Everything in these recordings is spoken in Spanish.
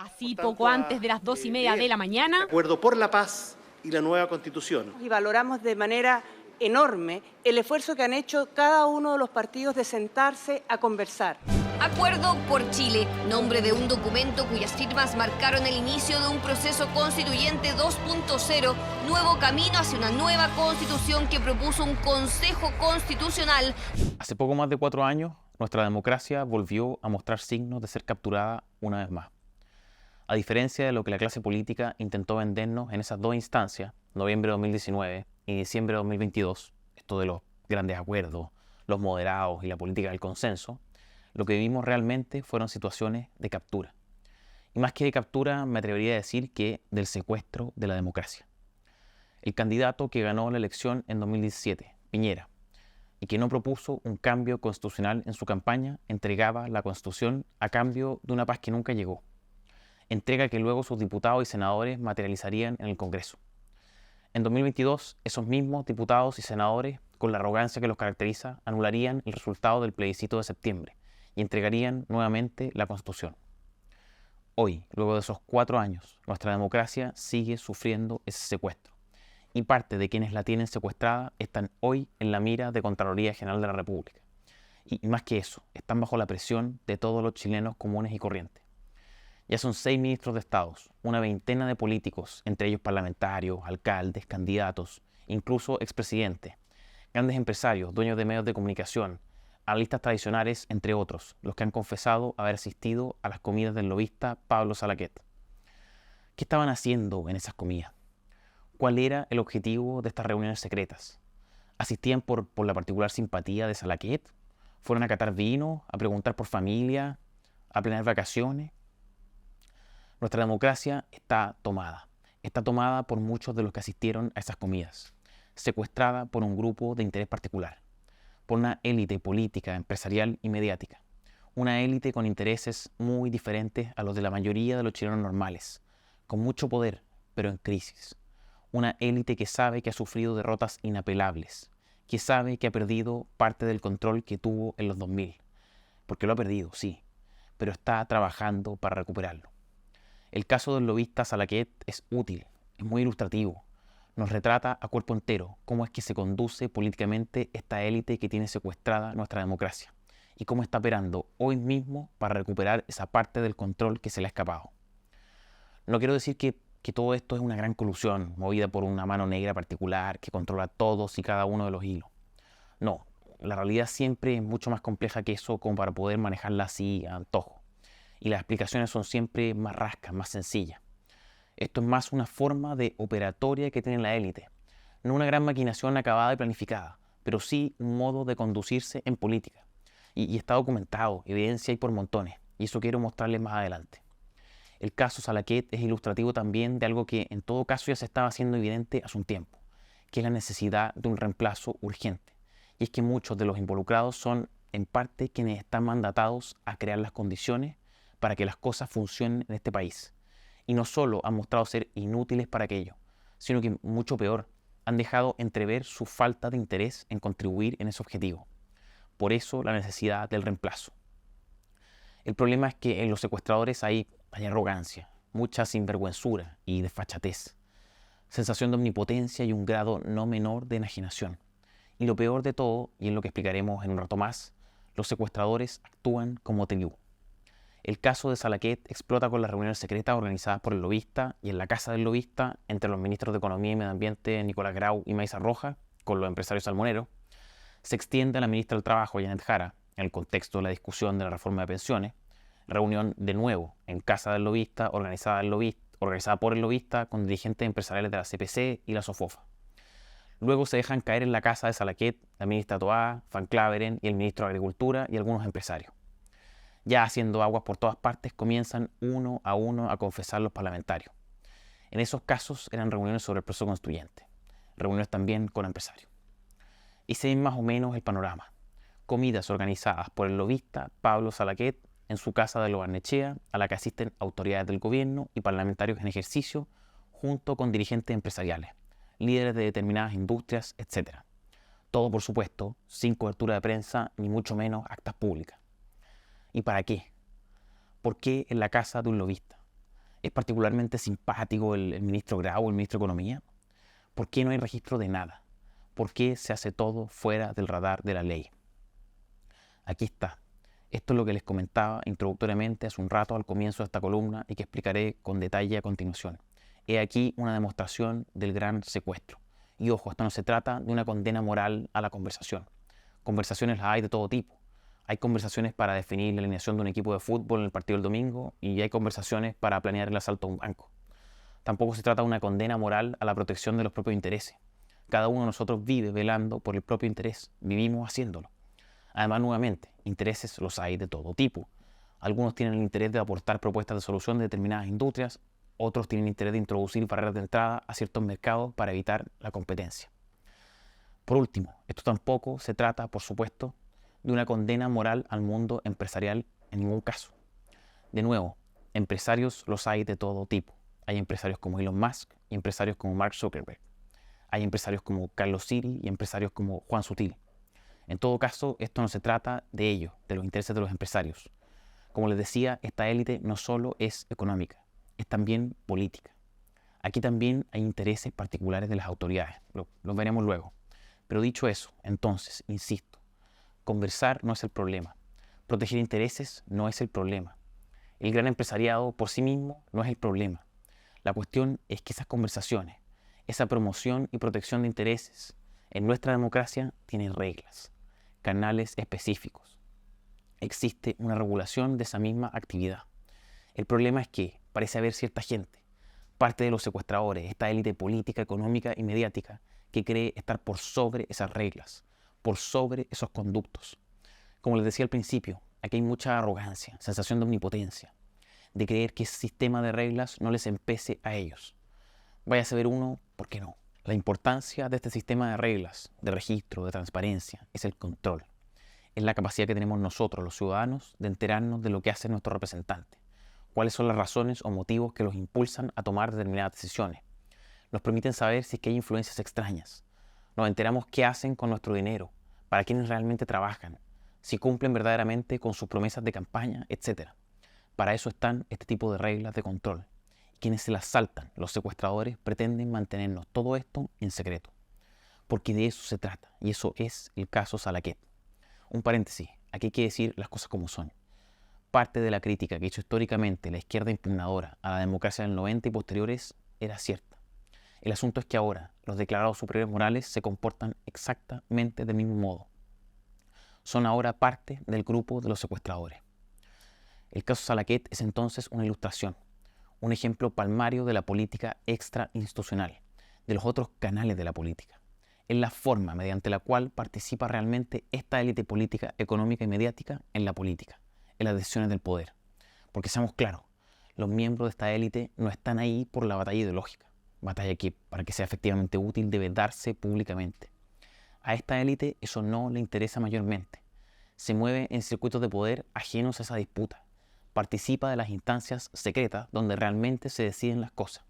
Así, poco antes de las 2:30 de la mañana, Acuerdo por la paz y la nueva Constitución. Y valoramos de manera enorme el esfuerzo que han hecho cada uno de los partidos de sentarse a conversar. Acuerdo por Chile, nombre de un documento cuyas firmas marcaron el inicio de un proceso constituyente 2.0, nuevo camino hacia una nueva constitución que propuso un Consejo Constitucional. Hace poco más de 4 años, nuestra democracia volvió a mostrar signos de ser capturada una vez más. A diferencia de lo que la clase política intentó vendernos en esas dos instancias, noviembre de 2019 y diciembre de 2022, esto de los grandes acuerdos, los moderados y la política del consenso, lo que vivimos realmente fueron situaciones de captura. Y más que de captura, me atrevería a decir que del secuestro de la democracia. El candidato que ganó la elección en 2017, Piñera, y que no propuso un cambio constitucional en su campaña, entregaba la Constitución a cambio de una paz que nunca llegó. Entrega que luego sus diputados y senadores materializarían en el Congreso. En 2022, esos mismos diputados y senadores, con la arrogancia que los caracteriza, anularían el resultado del plebiscito de septiembre y entregarían nuevamente la Constitución. Hoy, luego de esos 4 años, nuestra democracia sigue sufriendo ese secuestro. Y parte de quienes la tienen secuestrada están hoy en la mira de Contraloría General de la República. Y más que eso, están bajo la presión de todos los chilenos comunes y corrientes. Ya son 6 ministros de Estado, una veintena de políticos, entre ellos parlamentarios, alcaldes, candidatos, incluso expresidentes, grandes empresarios, dueños de medios de comunicación, analistas tradicionales, entre otros, los que han confesado haber asistido a las comidas del lobista Pablo Salaquet. ¿Qué estaban haciendo en esas comidas? ¿Cuál era el objetivo de estas reuniones secretas? ¿Asistían por la particular simpatía de Salaquet? ¿Fueron a catar vino, a preguntar por familia, a planear vacaciones? Nuestra democracia está tomada por muchos de los que asistieron a esas comidas, secuestrada por un grupo de interés particular, por una élite política, empresarial y mediática, una élite con intereses muy diferentes a los de la mayoría de los chilenos normales, con mucho poder, pero en crisis, una élite que sabe que ha sufrido derrotas inapelables, que sabe que ha perdido parte del control que tuvo en los 2000, porque lo ha perdido, sí, pero está trabajando para recuperarlo. El caso del lobista Salaquet es útil, es muy ilustrativo. Nos retrata a cuerpo entero cómo es que se conduce políticamente esta élite que tiene secuestrada nuestra democracia y cómo está operando hoy mismo para recuperar esa parte del control que se le ha escapado. No quiero decir que todo esto es una gran colusión movida por una mano negra particular que controla todos y cada uno de los hilos. No, la realidad siempre es mucho más compleja que eso como para poder manejarla así a antojo. Y las explicaciones son siempre más rascas, más sencillas. Esto es más una forma de operatoria que tiene la élite, no una gran maquinación acabada y planificada, pero sí un modo de conducirse en política. Y está documentado, evidencia hay por montones, y eso quiero mostrarles más adelante. El caso Salaquet es ilustrativo también de algo que en todo caso ya se estaba haciendo evidente hace un tiempo, que es la necesidad de un reemplazo urgente. Y es que muchos de los involucrados son en parte quienes están mandatados a crear las condiciones para que las cosas funcionen en este país. Y no solo han mostrado ser inútiles para aquello, sino que, mucho peor, han dejado entrever su falta de interés en contribuir en ese objetivo. Por eso la necesidad del reemplazo. El problema es que en los secuestradores hay arrogancia, mucha sinvergüenzura y desfachatez, sensación de omnipotencia y un grado no menor de enajenación. Y lo peor de todo, y es lo que explicaremos en un rato más, los secuestradores actúan como tribu. El caso de Salaquet explota con las reuniones secretas organizadas por el lobista y en la casa del lobista entre los ministros de Economía y Medio Ambiente Nicolás Grau y Maiza Roja con los empresarios salmoneros. Se extiende a la ministra del Trabajo, Janet Jara, en el contexto de la discusión de la reforma de pensiones. Reunión de nuevo en casa del lobista, organizada por el lobista con dirigentes empresariales de la CPC y la SOFOFA. Luego se dejan caer en la casa de Salaquet la ministra Toá, Van Claveren y el ministro de Agricultura y algunos empresarios. Ya haciendo aguas por todas partes, comienzan uno a confesar los parlamentarios. En esos casos eran reuniones sobre el proceso constituyente, reuniones también con empresarios. Y se ve más o menos el panorama. Comidas organizadas por el lobista Pablo Salaquet en su casa de Lo Barnechea, a la que asisten autoridades del gobierno y parlamentarios en ejercicio, junto con dirigentes empresariales, líderes de determinadas industrias, etc. Todo, por supuesto, sin cobertura de prensa, ni mucho menos actas públicas. ¿Y para qué? ¿Por qué en la casa de un lobista? ¿Es particularmente simpático el ministro Grau, el ministro de Economía? ¿Por qué no hay registro de nada? ¿Por qué se hace todo fuera del radar de la ley? Aquí está. Esto es lo que les comentaba introductoriamente hace un rato al comienzo de esta columna y que explicaré con detalle a continuación. He aquí una demostración del gran secuestro. Y ojo, esto no se trata de una condena moral a la conversación. Conversaciones las hay de todo tipo. Hay conversaciones para definir la alineación de un equipo de fútbol en el partido del domingo y hay conversaciones para planear el asalto a un banco. Tampoco se trata de una condena moral a la protección de los propios intereses. Cada uno de nosotros vive velando por el propio interés. Vivimos haciéndolo. Además, nuevamente, intereses los hay de todo tipo. Algunos tienen el interés de aportar propuestas de solución de determinadas industrias, otros tienen interés de introducir barreras de entrada a ciertos mercados para evitar la competencia. Por último, esto tampoco se trata, por supuesto, de una condena moral al mundo empresarial en ningún caso. De nuevo, empresarios los hay de todo tipo. Hay empresarios como Elon Musk y empresarios como Mark Zuckerberg. Hay empresarios como Carlos Siri y empresarios como Juan Sutil. En todo caso, esto no se trata de ellos, de los intereses de los empresarios. Como les decía, esta élite no solo es económica, es también política. Aquí también hay intereses particulares de las autoridades, los veremos luego. Pero dicho eso, entonces, insisto, conversar no es el problema. Proteger intereses no es el problema. El gran empresariado por sí mismo no es el problema. La cuestión es que esas conversaciones, esa promoción y protección de intereses en nuestra democracia tienen reglas, canales específicos. Existe una regulación de esa misma actividad. El problema es que parece haber cierta gente, parte de los secuestradores, esta élite política, económica y mediática, que cree estar por sobre esas reglas, por sobre esos conductos. Como les decía al principio, aquí hay mucha arrogancia, sensación de omnipotencia, de creer que ese sistema de reglas no les empece a ellos. Vaya a saber uno, ¿por qué no? La importancia de este sistema de reglas, de registro, de transparencia, es el control. Es la capacidad que tenemos nosotros, los ciudadanos, de enterarnos de lo que hace nuestro representante. Cuáles son las razones o motivos que los impulsan a tomar determinadas decisiones. Nos permiten saber si es que hay influencias extrañas. Nos enteramos qué hacen con nuestro dinero, para quiénes realmente trabajan, si cumplen verdaderamente con sus promesas de campaña, etc. Para eso están este tipo de reglas de control. Quienes se las saltan, los secuestradores, pretenden mantenernos todo esto en secreto. Porque de eso se trata, y eso es el caso Salaquet. Un paréntesis, aquí hay que decir las cosas como son. Parte de la crítica que hizo históricamente la izquierda impugnadora a la democracia del 90 y posteriores era cierta. El asunto es que ahora los declarados superiores morales se comportan exactamente del mismo modo. Son ahora parte del grupo de los secuestradores. El caso Salaquet es entonces una ilustración, un ejemplo palmario de la política extrainstitucional, de los otros canales de la política. Es la forma mediante la cual participa realmente esta élite política, económica y mediática en la política, en las decisiones del poder. Porque seamos claros, los miembros de esta élite no están ahí por la batalla ideológica, batalla que, para que sea efectivamente útil, debe darse públicamente. A esta élite eso no le interesa mayormente. Se mueve en circuitos de poder ajenos a esa disputa. Participa de las instancias secretas donde realmente se deciden las cosas.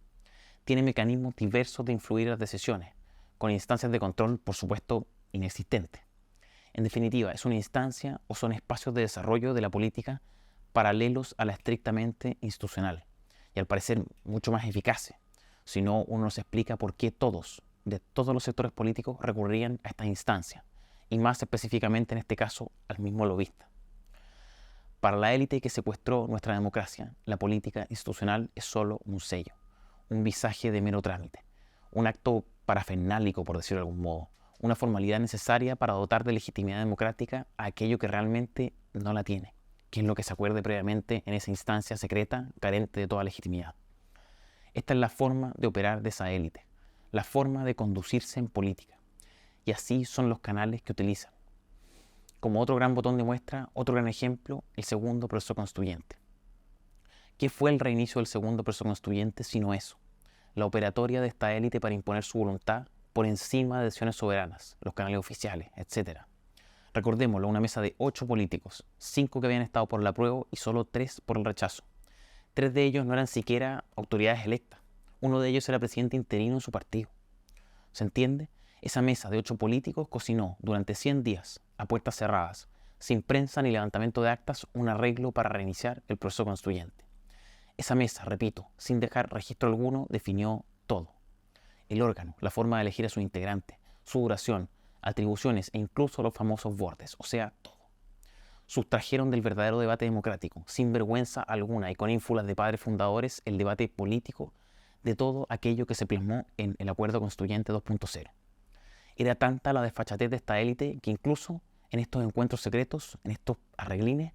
Tiene mecanismos diversos de influir en las decisiones, con instancias de control, por supuesto, inexistentes. En definitiva, es una instancia o son espacios de desarrollo de la política paralelos a la estrictamente institucional, y al parecer mucho más eficaces. Si no, uno nos explica por qué todos, de todos los sectores políticos, recurrían a esta instancia, y más específicamente en este caso al mismo lobista. Para la élite que secuestró nuestra democracia, la política institucional es solo un sello, un visaje de mero trámite, un acto parafernálico, por decirlo de algún modo, una formalidad necesaria para dotar de legitimidad democrática a aquello que realmente no la tiene, que es lo que se acuerde previamente en esa instancia secreta carente de toda legitimidad. Esta es la forma de operar de esa élite, la forma de conducirse en política, y así son los canales que utilizan. Como otro gran botón de muestra, otro gran ejemplo, el segundo proceso constituyente. ¿Qué fue el reinicio del segundo proceso constituyente sino eso? La operatoria de esta élite para imponer su voluntad por encima de decisiones soberanas, los canales oficiales, etc. Recordémoslo, una mesa de 8 políticos, 5 que habían estado por el apruebo y solo 3 por el rechazo. 3 de ellos no eran siquiera autoridades electas. Uno de ellos era presidente interino en su partido. ¿Se entiende? Esa mesa de 8 políticos cocinó durante 100 días, a puertas cerradas, sin prensa ni levantamiento de actas, un arreglo para reiniciar el proceso constituyente. Esa mesa, repito, sin dejar registro alguno, definió todo. El órgano, la forma de elegir a sus integrantes, su duración, atribuciones e incluso los famosos bordes, o sea, todo. Sustrajeron del verdadero debate democrático, sin vergüenza alguna y con ínfulas de padres fundadores, el debate político de todo aquello que se plasmó en el Acuerdo Constituyente 2.0. Era tanta la desfachatez de esta élite que incluso en estos encuentros secretos, en estos arreglines,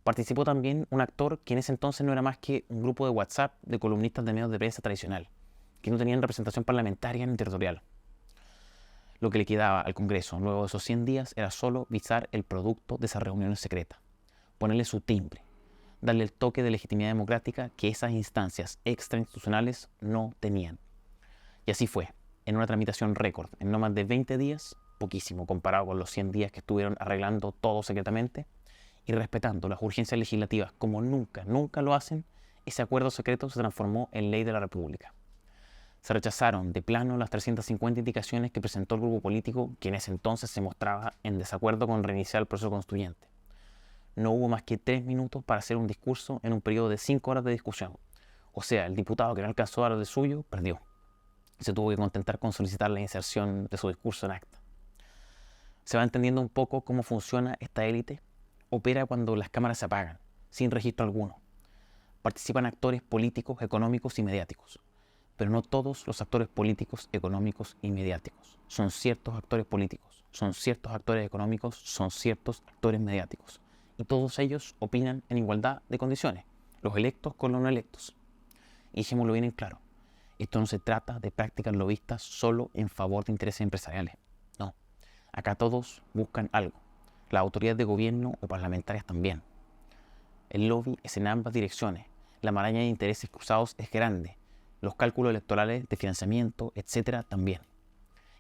participó también un actor que en ese entonces no era más que un grupo de WhatsApp de columnistas de medios de prensa tradicional, que no tenían representación parlamentaria ni territorial. Lo que le quedaba al Congreso luego de esos 100 días era solo visar el producto de esas reuniones secretas, ponerle su timbre, darle el toque de legitimidad democrática que esas instancias extrainstitucionales no tenían. Y así fue, en una tramitación récord, en no más de 20 días, poquísimo comparado con los 100 días que estuvieron arreglando todo secretamente, y respetando las urgencias legislativas como nunca lo hacen, ese acuerdo secreto se transformó en ley de la República. Se rechazaron de plano las 350 indicaciones que presentó el grupo político que en ese entonces se mostraba en desacuerdo con reiniciar el proceso constituyente. No hubo más que 3 minutos para hacer un discurso en un periodo de 5 horas de discusión. O sea, el diputado que no alcanzó a dar de suyo, perdió. Se tuvo que contentar con solicitar la inserción de su discurso en acta. ¿Se va entendiendo un poco cómo funciona esta élite? Opera cuando las cámaras se apagan, sin registro alguno. Participan actores políticos, económicos y mediáticos. Pero no todos los actores políticos, económicos y mediáticos. Son ciertos actores políticos, son ciertos actores económicos, son ciertos actores mediáticos. Y todos ellos opinan en igualdad de condiciones, los electos con los no electos. Y dejémoslo bien en claro, esto no se trata de prácticas lobistas solo en favor de intereses empresariales. No, acá todos buscan algo, las autoridades de gobierno o parlamentarias también. El lobby es en ambas direcciones, la maraña de intereses cruzados es grande, los cálculos electorales de financiamiento, etcétera, también.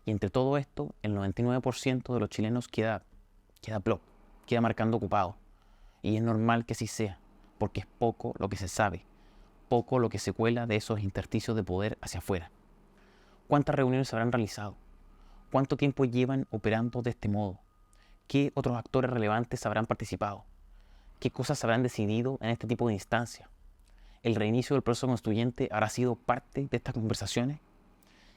Y entre todo esto, el 99% de los chilenos queda plop, queda marcando ocupado. Y es normal que así sea, porque es poco lo que se sabe, poco lo que se cuela de esos intersticios de poder hacia afuera. ¿Cuántas reuniones se habrán realizado? ¿Cuánto tiempo llevan operando de este modo? ¿Qué otros actores relevantes habrán participado? ¿Qué cosas habrán decidido en este tipo de instancias? ¿El reinicio del proceso constituyente habrá sido parte de estas conversaciones?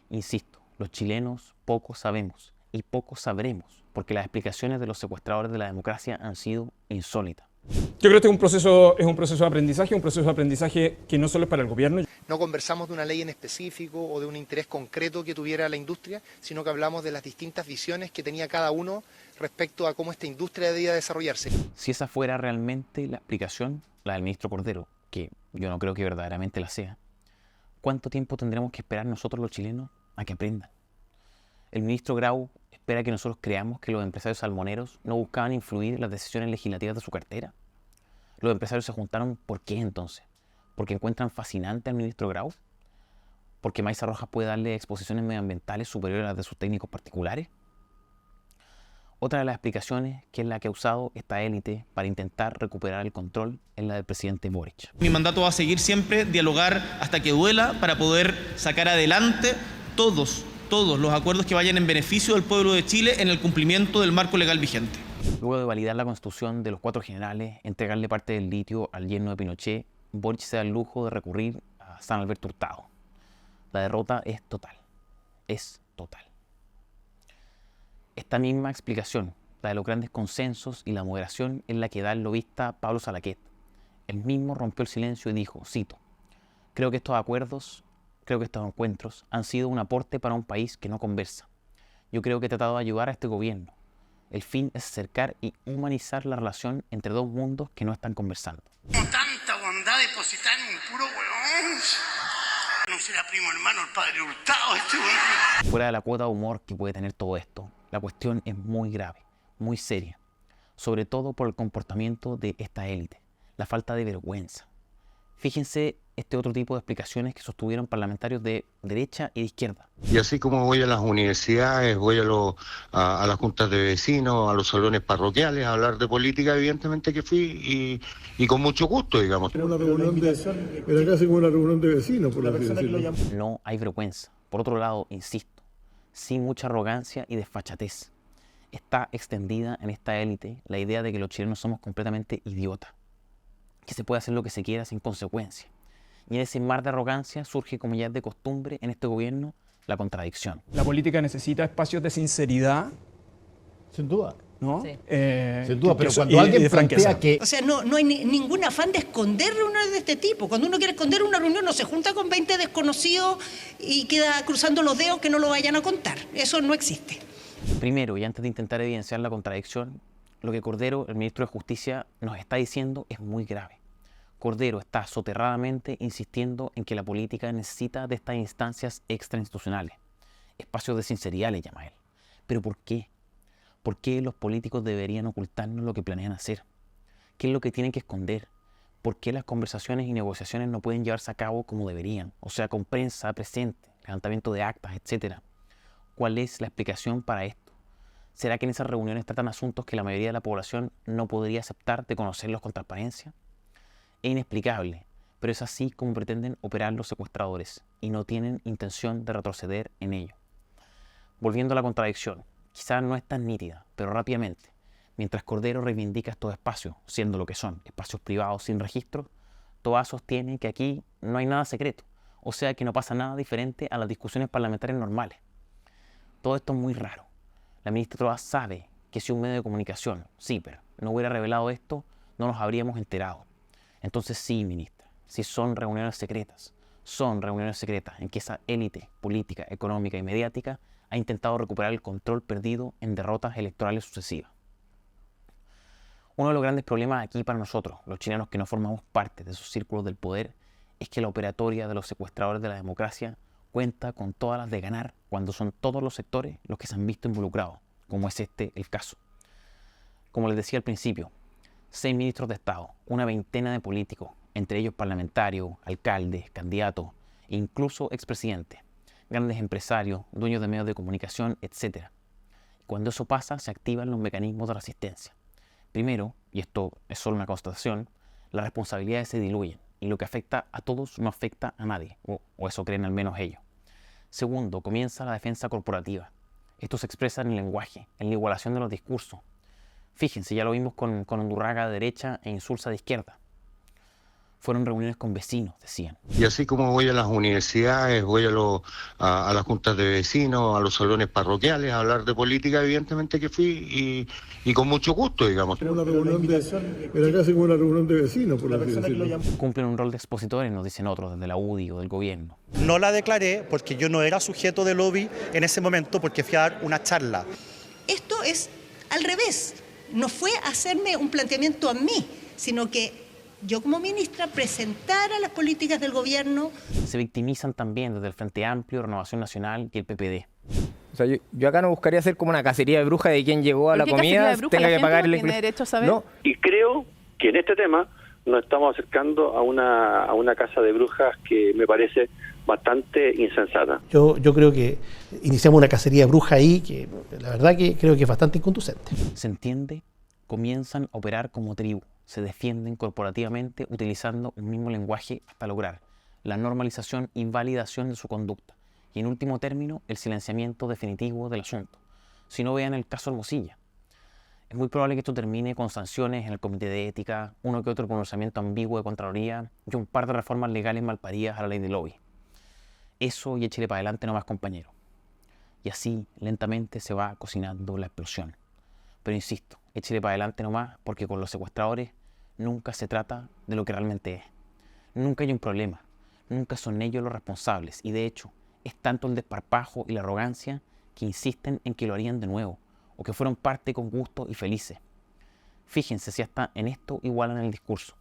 Insisto, los chilenos poco sabemos y poco sabremos, porque las explicaciones de los secuestradores de la democracia han sido insólitas. Yo creo que este es un proceso de aprendizaje que no solo es para el gobierno. No conversamos de una ley en específico o de un interés concreto que tuviera la industria, sino que hablamos de las distintas visiones que tenía cada uno respecto a cómo esta industria debía desarrollarse. Si esa fuera realmente la explicación, la del ministro Cordero, que yo no creo que verdaderamente la sea, ¿cuánto tiempo tendremos que esperar nosotros los chilenos a que aprendan? El ministro Grau espera que nosotros creamos que los empresarios salmoneros no buscaban influir en las decisiones legislativas de su cartera. Los empresarios se juntaron, ¿por qué entonces? ¿Porque encuentran fascinante al ministro Grau? ¿Porque Maiza Rojas puede darle exposiciones medioambientales superiores a las de sus técnicos particulares? Otra de las explicaciones, que es la que ha usado esta élite para intentar recuperar el control, es la del presidente Boric. Mi mandato va a seguir siempre dialogar hasta que duela para poder sacar adelante todos los acuerdos que vayan en beneficio del pueblo de Chile en el cumplimiento del marco legal vigente. Luego de validar la constitución de los 4 generales, entregarle parte del litio al yerno de Pinochet, Boric se da el lujo de recurrir a San Alberto Hurtado. La derrota es total. Es total. Esta misma explicación, la de los grandes consensos y la moderación, es la que da el lobista Pablo Salaquet. Él mismo rompió el silencio y dijo, cito, creo que estos encuentros han sido un aporte para un país que no conversa. Yo creo que he tratado de ayudar a este gobierno. El fin es acercar y humanizar la relación entre dos mundos que no están conversando. Tanta bondad depositada en un puro huevón. No será primo hermano el padre Hurtado este huevón. Fuera de la cuota de humor que puede tener todo esto, la cuestión es muy grave, muy seria. Sobre todo por el comportamiento de esta élite, la falta de vergüenza. Fíjense este otro tipo de explicaciones que sostuvieron parlamentarios de derecha y de izquierda. Y así como voy a las universidades, voy a las juntas de vecinos, a los salones parroquiales a hablar de política, evidentemente que fui y con mucho gusto, digamos. Era casi como una reunión de vecinos, por así decirlo. No hay vergüenza. Por otro lado, insisto, sin mucha arrogancia y desfachatez. Está extendida en esta élite la idea de que los chilenos somos completamente idiotas, que se puede hacer lo que se quiera sin consecuencia, Y en ese mar de arrogancia surge, como ya es de costumbre en este gobierno, la contradicción. La política necesita espacios de sinceridad. Sin duda. ¿No? Sí. Sin duda, pero cuando alguien plantea que... O sea, no hay ningún afán de esconder reuniones de este tipo. Cuando uno quiere esconder una reunión, no se junta con 20 desconocidos y queda cruzando los dedos que no lo vayan a contar. Eso no existe. Primero, y antes de intentar evidenciar la contradicción, lo que Cordero, el ministro de Justicia, nos está diciendo es muy grave. Cordero está soterradamente insistiendo en que la política necesita de estas instancias extrainstitucionales. Espacios de sinceridad le llama él. ¿Pero por qué? ¿Por qué los políticos deberían ocultarnos lo que planean hacer? ¿Qué es lo que tienen que esconder? ¿Por qué las conversaciones y negociaciones no pueden llevarse a cabo como deberían? O sea, con prensa presente, levantamiento de actas, etc. ¿Cuál es la explicación para esto? ¿Será que en esas reuniones tratan asuntos que la mayoría de la población no podría aceptar de conocerlos con transparencia? Es inexplicable, pero es así como pretenden operar los secuestradores y no tienen intención de retroceder en ello. Volviendo a la contradicción, quizás no es tan nítida, pero rápidamente, mientras Cordero reivindica estos espacios, siendo lo que son, espacios privados sin registro, Toá sostiene que aquí no hay nada secreto, o sea que no pasa nada diferente a las discusiones parlamentarias normales. Todo esto es muy raro. La ministra Toá sabe que si un medio de comunicación, CIPER, no hubiera revelado esto, no nos habríamos enterado. Entonces sí, ministra, si son reuniones secretas en que esa élite política, económica y mediática ha intentado recuperar el control perdido en derrotas electorales sucesivas. Uno de los grandes problemas aquí para nosotros, los chilenos que no formamos parte de esos círculos del poder, es que la operatoria de los secuestradores de la democracia cuenta con todas las de ganar cuando son todos los sectores los que se han visto involucrados, como es este el caso. Como les decía al principio, 6 ministros de Estado, una veintena de políticos, entre ellos parlamentarios, alcaldes, candidatos e incluso expresidentes, grandes empresarios, dueños de medios de comunicación, etc. Cuando eso pasa, se activan los mecanismos de resistencia. Primero, y esto es solo una constatación, las responsabilidades se diluyen y lo que afecta a todos no afecta a nadie, o eso creen al menos ellos. Segundo, comienza la defensa corporativa. Esto se expresa en el lenguaje, en la igualación de los discursos. Fíjense, ya lo vimos con Undurraga de derecha e Insulza de izquierda. Fueron reuniones con vecinos, decían. Y así como voy a las universidades, voy a las juntas de vecinos, a los salones parroquiales, a hablar de política, evidentemente que fui y con mucho gusto, digamos. Era casi como una reunión de vecinos, por así decirlo. Cumplen un rol de expositores, nos dicen otros, desde la UDI o del gobierno. No la declaré porque yo no era sujeto de lobby en ese momento porque fui a dar una charla. Esto es al revés. No fue hacerme un planteamiento a mí, sino que yo como ministra presentara las políticas del gobierno. Se victimizan también desde el Frente Amplio, Renovación Nacional y el PPD. O sea, yo acá no buscaría hacer como una cacería de brujas de quien llegó a la comida, tenga que pagar el... ¿Tiene derecho a saber? No. Y creo que en este tema nos estamos acercando a una casa de brujas que me parece bastante insensata. Yo creo que iniciamos una cacería de brujas ahí que la verdad que creo que es bastante inconducente. ¿Se entiende? Comienzan a operar como tribu, se defienden corporativamente utilizando un mismo lenguaje hasta lograr la normalización y validación de su conducta y en último término el silenciamiento definitivo del asunto. Si no, vean el caso Hermosilla. Es muy probable que esto termine con sanciones en el Comité de Ética, uno que otro pronunciamiento ambiguo de Contraloría y un par de reformas legales malparidas a la ley de lobby. Eso y échele para adelante nomás, compañero. Y así, lentamente, se va cocinando la explosión. Pero insisto, échele para adelante nomás porque con los secuestradores nunca se trata de lo que realmente es. Nunca hay un problema, nunca son ellos los responsables y de hecho es tanto el desparpajo y la arrogancia que insisten en que lo harían de nuevo o que fueron parte con gusto y felices. Fíjense si hasta en esto igualan el discurso.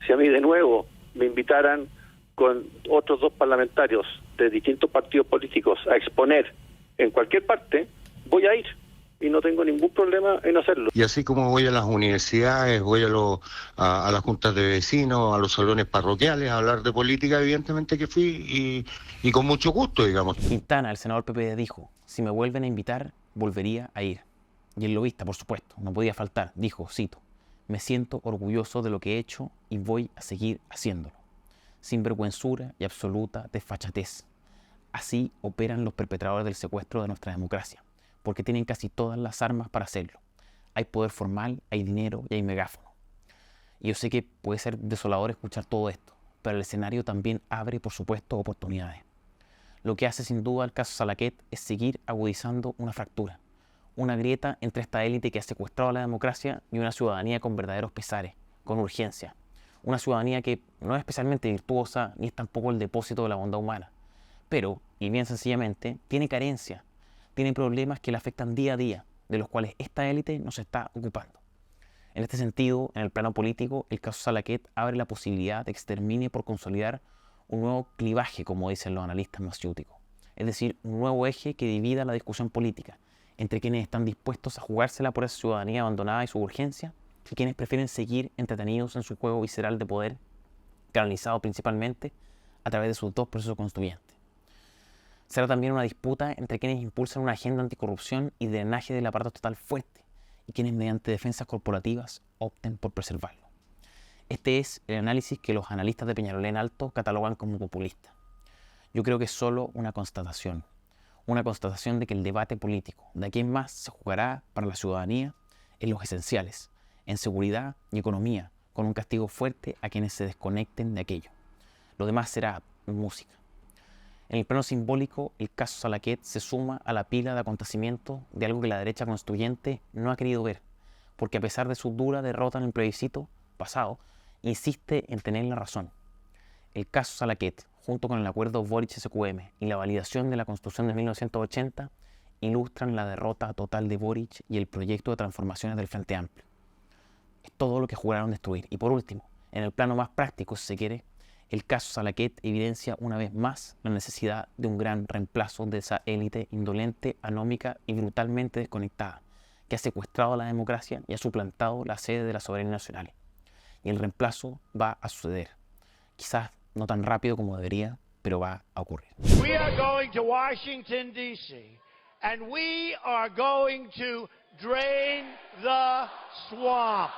Si a mí de nuevo me invitaran con otros 2 parlamentarios de distintos partidos políticos a exponer en cualquier parte, voy a ir. Y no tengo ningún problema en hacerlo. Y así como voy a las universidades, voy a las juntas de vecinos, a los salones parroquiales, a hablar de política, evidentemente que fui y con mucho gusto, digamos. Quintana, el senador PPD, dijo, si me vuelven a invitar, volvería a ir. Y el lobista, por supuesto, no podía faltar, dijo, cito, me siento orgulloso de lo que he hecho y voy a seguir haciéndolo. Sin vergüenzura y absoluta desfachatez. Así operan los perpetradores del secuestro de nuestra democracia. Porque tienen casi todas las armas para hacerlo. Hay poder formal, hay dinero y hay megáfono. Y yo sé que puede ser desolador escuchar todo esto, pero el escenario también abre, por supuesto, oportunidades. Lo que hace sin duda el caso Salaquet es seguir agudizando una fractura, una grieta entre esta élite que ha secuestrado a la democracia y una ciudadanía con verdaderos pesares, con urgencia. Una ciudadanía que no es especialmente virtuosa ni es tampoco el depósito de la bondad humana, pero, y bien sencillamente, tiene carencias, tiene problemas que le afectan día a día, de los cuales esta élite no se está ocupando. En este sentido, en el plano político, el caso Salaquet abre la posibilidad de que se termine por consolidar un nuevo clivaje, como dicen los analistas maciúticos, es decir, un nuevo eje que divida la discusión política entre quienes están dispuestos a jugársela por esa ciudadanía abandonada y su urgencia y quienes prefieren seguir entretenidos en su juego visceral de poder, canalizado principalmente a través de sus dos procesos constituyentes. Será también una disputa entre quienes impulsan una agenda anticorrupción y drenaje del aparato estatal fuerte y quienes mediante defensas corporativas opten por preservarlo. Este es el análisis que los analistas de Peñarolén Alto catalogan como populista. Yo creo que es solo una constatación de que el debate político de aquí en más se jugará para la ciudadanía en los esenciales, en seguridad y economía, con un castigo fuerte a quienes se desconecten de aquello. Lo demás será música. En el plano simbólico, el caso Salaquet se suma a la pila de acontecimientos de algo que la derecha constituyente no ha querido ver, porque a pesar de su dura derrota en el plebiscito pasado, insiste en tener la razón. El caso Salaquet, junto con el acuerdo Boric-SQM y la validación de la Constitución de 1980, ilustran la derrota total de Boric y el proyecto de transformaciones del Frente Amplio. Es todo lo que juraron destruir. Y por último, en el plano más práctico, si se quiere, el caso Salaquet evidencia una vez más la necesidad de un gran reemplazo de esa élite indolente, anómica y brutalmente desconectada, que ha secuestrado a la democracia y ha suplantado la sede de la soberanía nacional. Y el reemplazo va a suceder. Quizás no tan rápido como debería, pero va a ocurrir. We are going to Washington, D.C., and we are going to drain the swamp.